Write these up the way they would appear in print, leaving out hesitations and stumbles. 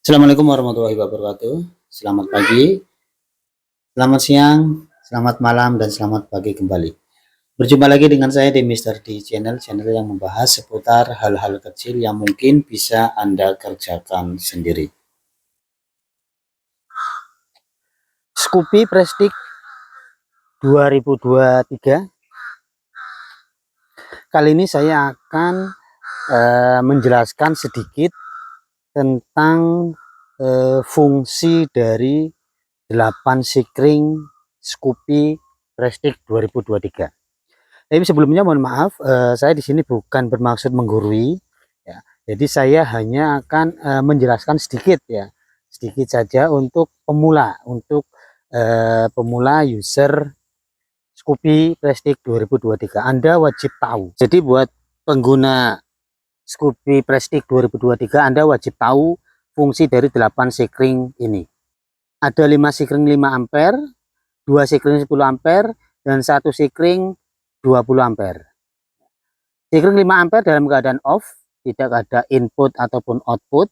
Assalamualaikum warahmatullahi wabarakatuh. Selamat pagi, selamat siang, selamat malam, dan selamat pagi kembali. Berjumpa lagi dengan saya di Mister D channel yang membahas seputar hal-hal kecil yang mungkin bisa Anda kerjakan sendiri. Scoopy Prestige 2023. Kali ini saya akan menjelaskan sedikit tentang fungsi dari 8 sikring Scoopy Prestige 2023. Tapi sebelumnya mohon maaf, saya di sini bukan bermaksud menggurui, ya. Jadi saya hanya akan menjelaskan sedikit ya, sedikit saja untuk pemula, pemula user Scoopy Prestige 2023. Anda wajib tahu. Jadi buat pengguna Scoopy Prestige 2023, Anda wajib tahu fungsi dari 8 sikring ini. Ada 5 sikring 5 ampere, 2 sikring 10 ampere, dan 1 sikring 20 ampere. Sikring 5 ampere dalam keadaan off, tidak ada input ataupun output.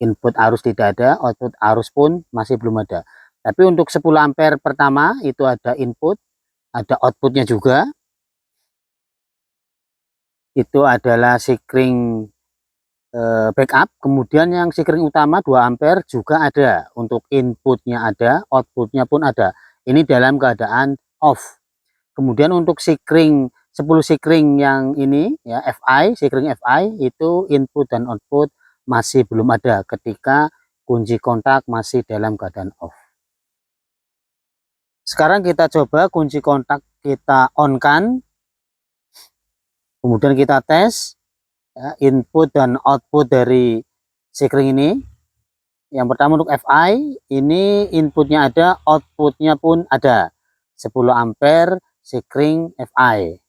Input arus tidak ada, output arus pun masih belum ada. Tapi untuk 10 ampere pertama itu ada input, ada outputnya juga. Itu adalah sikring backup. Kemudian yang sikring utama 2 ampere juga ada, untuk inputnya ada, outputnya pun ada. Ini dalam keadaan off. Kemudian untuk sikring 10 sikring yang ini ya, sikring FI itu input dan output masih belum ada ketika kunci kontak masih dalam keadaan off. Sekarang kita coba kunci kontak kita on kan, kemudian kita tes ya, input dan output dari sikring ini. Yang pertama untuk FI, ini inputnya ada, outputnya pun ada, 10 ampere sikring FI.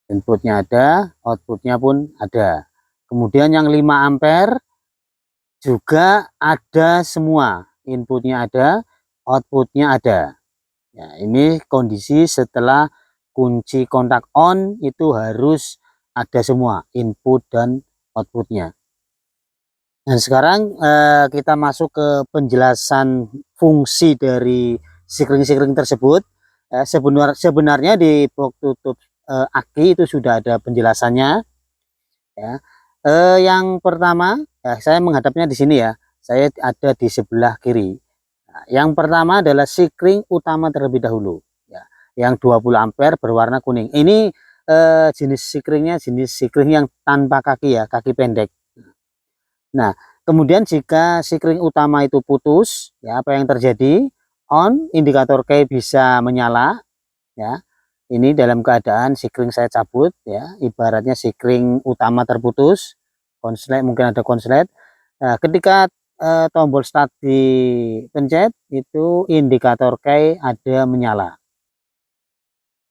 Inputnya ada, outputnya pun ada. Kemudian yang 5 ampere juga ada semua, inputnya ada, outputnya ada. Ya, ini kondisi setelah kunci kontak on itu harus ada semua, input dan outputnya. Dan sekarang kita masuk ke penjelasan fungsi dari sikring-sikring tersebut. Sebenarnya di box tutup aki itu sudah ada penjelasannya. Ya. Yang pertama, ya, saya menghadapnya di sini ya. Saya ada di sebelah kiri. Nah, yang pertama adalah sikring utama terlebih dahulu. Ya. Yang 20 ampere berwarna kuning. Ini jenis sikringnya jenis sikring yang tanpa kaki ya, kaki pendek. Nah, kemudian jika sikring utama itu putus, ya apa yang terjadi? On, indikator key bisa menyala, ya. Ini dalam keadaan sikring saya cabut, ya. Ibaratnya sikring utama terputus, konslet mungkin ada konslet. Nah, ketika tombol start dipencet, itu indikator key ada menyala.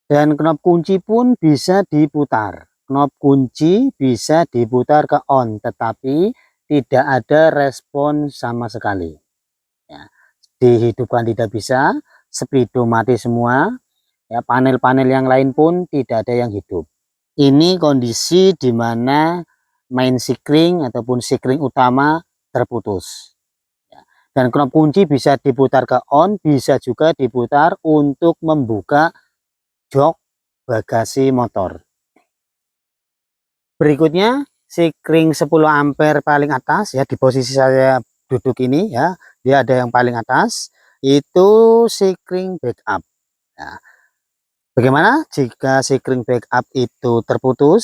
Dan knop kunci pun bisa diputar. Knop kunci bisa diputar ke on, tetapi tidak ada respon sama sekali. Ya, dihidupkan tidak bisa, speedo mati semua. Ya, panel-panel yang lain pun tidak ada yang hidup. Ini kondisi di mana main sikring ataupun sikring utama terputus. Ya, dan knop kunci bisa diputar ke on, bisa juga diputar untuk membuka jok bagasi motor. Berikutnya sikring 10 ampere paling atas ya, di posisi saya duduk ini ya, dia ada yang paling atas, itu sikring backup. Ya. Bagaimana jika sikring backup itu terputus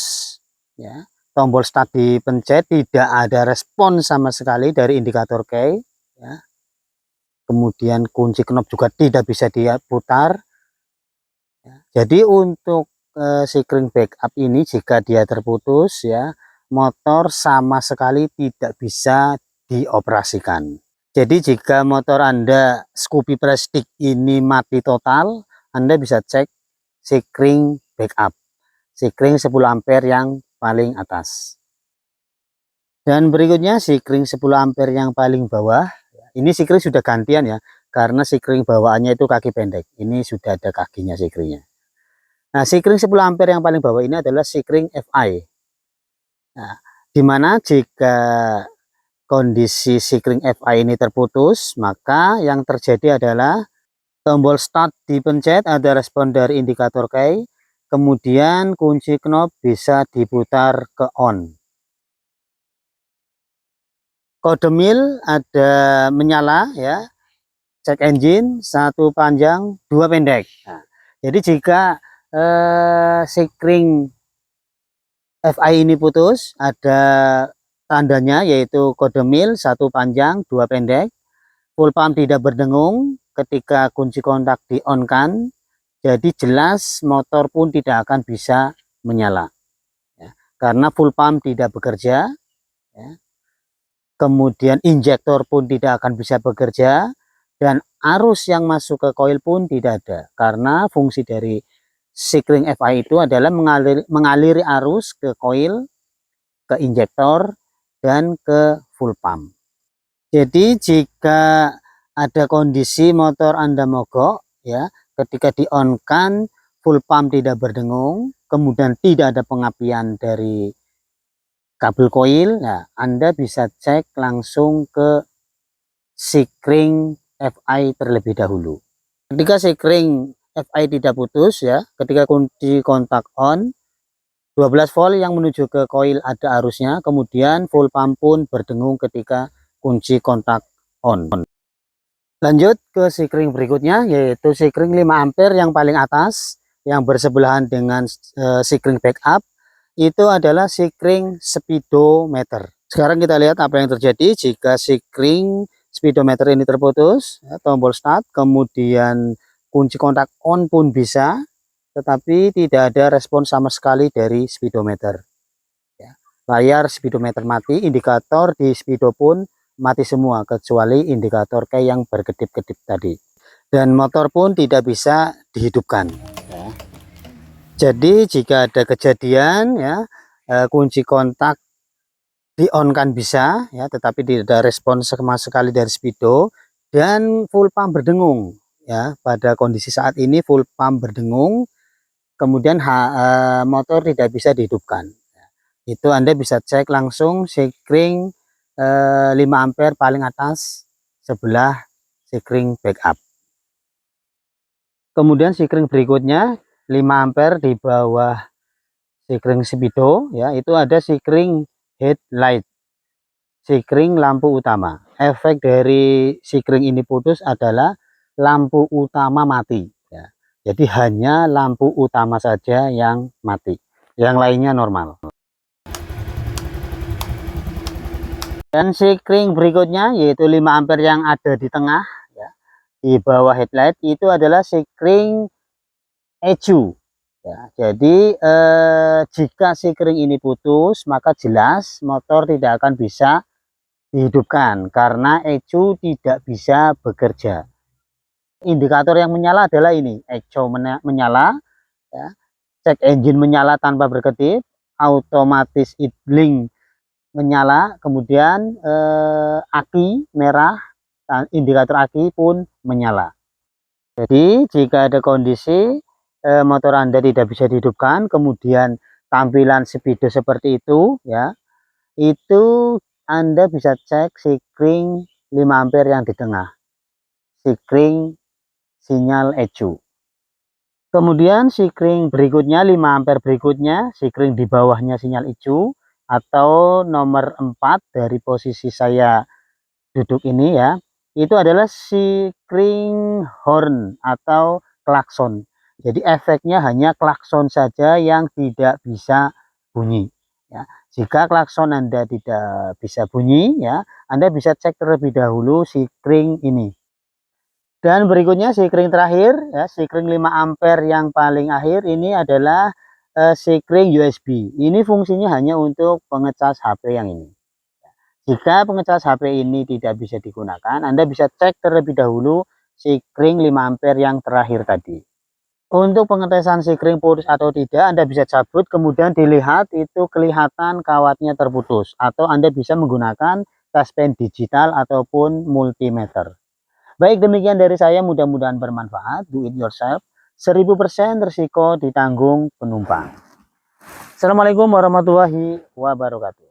ya, tombol start dipencet tidak ada respon sama sekali dari indikator key ya. Kemudian kunci knop juga tidak bisa diputar. Jadi untuk sikring backup ini jika dia terputus ya, motor sama sekali tidak bisa dioperasikan. Jadi jika motor Anda Scoopy Prestige ini mati total, Anda bisa cek sikring backup, sikring 10 ampere yang paling atas. Dan berikutnya sikring 10 ampere yang paling bawah. Ini sikring sudah gantian ya, karena sikring bawaannya itu kaki pendek. Ini sudah ada kakinya sikringnya. Nah, sikring 10 ampere yang paling bawah ini adalah sikring FI. Nah, Dimana jika kondisi sikring FI ini terputus, maka yang terjadi adalah tombol start dipencet, ada respon dari indikator key, kemudian kunci knob bisa diputar ke on. Kode mil ada menyala ya, check engine, 1 panjang 2 pendek. Nah, jadi jika sikring FI ini putus, ada tandanya yaitu kode mil, 1 panjang 2 pendek. Full pump tidak berdengung ketika kunci kontak di on kan, jadi jelas motor pun tidak akan bisa menyala ya, karena full pump tidak bekerja ya. Kemudian injektor pun tidak akan bisa bekerja, dan arus yang masuk ke koil pun tidak ada, karena fungsi dari sikring FI itu adalah mengaliri arus ke koil, ke injektor, dan ke full pump. Jadi jika ada kondisi motor Anda mogok ya, ketika di on kan full pump tidak berdengung, kemudian tidak ada pengapian dari kabel koil, nah Anda bisa cek langsung ke sikring FI terlebih dahulu. Ketika sikring FI tidak putus ya, ketika kunci kontak on, 12 volt yang menuju ke koil ada arusnya, kemudian full pump pun berdengung ketika kunci kontak on. Lanjut ke sikring berikutnya, yaitu sikring 5 ampere yang paling atas yang bersebelahan dengan sikring backup. Itu adalah sikring speedometer. Sekarang kita lihat apa yang terjadi jika sikring speedometer ini terputus ya, tombol start, kemudian kunci kontak on pun bisa, tetapi tidak ada respon sama sekali dari speedometer ya. Layar speedometer mati, indikator di speedo pun mati semua kecuali indikator key yang berkedip-kedip tadi, dan motor pun tidak bisa dihidupkan ya. Jadi jika ada kejadian ya, kunci kontak di on kan bisa ya, tetapi tidak ada respon sama sekali dari speedo, dan full pump berdengung ya. Pada kondisi saat ini full pump berdengung, kemudian motor tidak bisa dihidupkan ya. Itu Anda bisa cek langsung sikring 5 ampere paling atas sebelah sikring backup. Kemudian sikring berikutnya 5 ampere di bawah sikring speedo ya, itu ada sikring headlight, sikring lampu utama. Efek dari sikring ini putus adalah lampu utama mati ya. Jadi hanya lampu utama saja yang mati, yang lainnya normal. Dan sikring berikutnya yaitu 5 ampere yang ada di tengah ya, di bawah headlight, itu adalah sikring ECU ya. Jadi jika sikring ini putus, maka jelas motor tidak akan bisa dihidupkan karena ECU tidak bisa bekerja. Indikator yang menyala adalah ini, ECU menyala ya, check engine menyala tanpa berkedip, otomatis idling menyala, kemudian aki merah, indikator aki pun menyala. Jadi jika ada kondisi motor Anda tidak bisa dihidupkan, kemudian tampilan speedo seperti itu ya, itu Anda bisa cek sikring 5 ampere yang di tengah, sikring sinyal ECU. Kemudian sikring berikutnya 5 ampere berikutnya, sikring di bawahnya sinyal ECU, atau nomor 4 dari posisi saya duduk ini ya, itu adalah sikring horn atau klakson. Jadi efeknya hanya klakson saja yang tidak bisa bunyi ya. Jika klakson Anda tidak bisa bunyi ya, Anda bisa cek terlebih dahulu sikring ini. Dan berikutnya sikring terakhir ya, sikring 5 ampere yang paling akhir ini adalah sikring USB. Ini fungsinya hanya untuk pengecas HP yang ini. Jika pengecas HP ini tidak bisa digunakan, Anda bisa cek terlebih dahulu sikring 5 ampere yang terakhir tadi. Untuk pengetesan sikring putus atau tidak, Anda bisa cabut, kemudian dilihat itu kelihatan kawatnya terputus, atau Anda bisa menggunakan touchpen digital ataupun multimeter. Baik, demikian dari saya, mudah-mudahan bermanfaat. Do it yourself, 1000% risiko ditanggung penumpang. Assalamualaikum warahmatullahi wabarakatuh.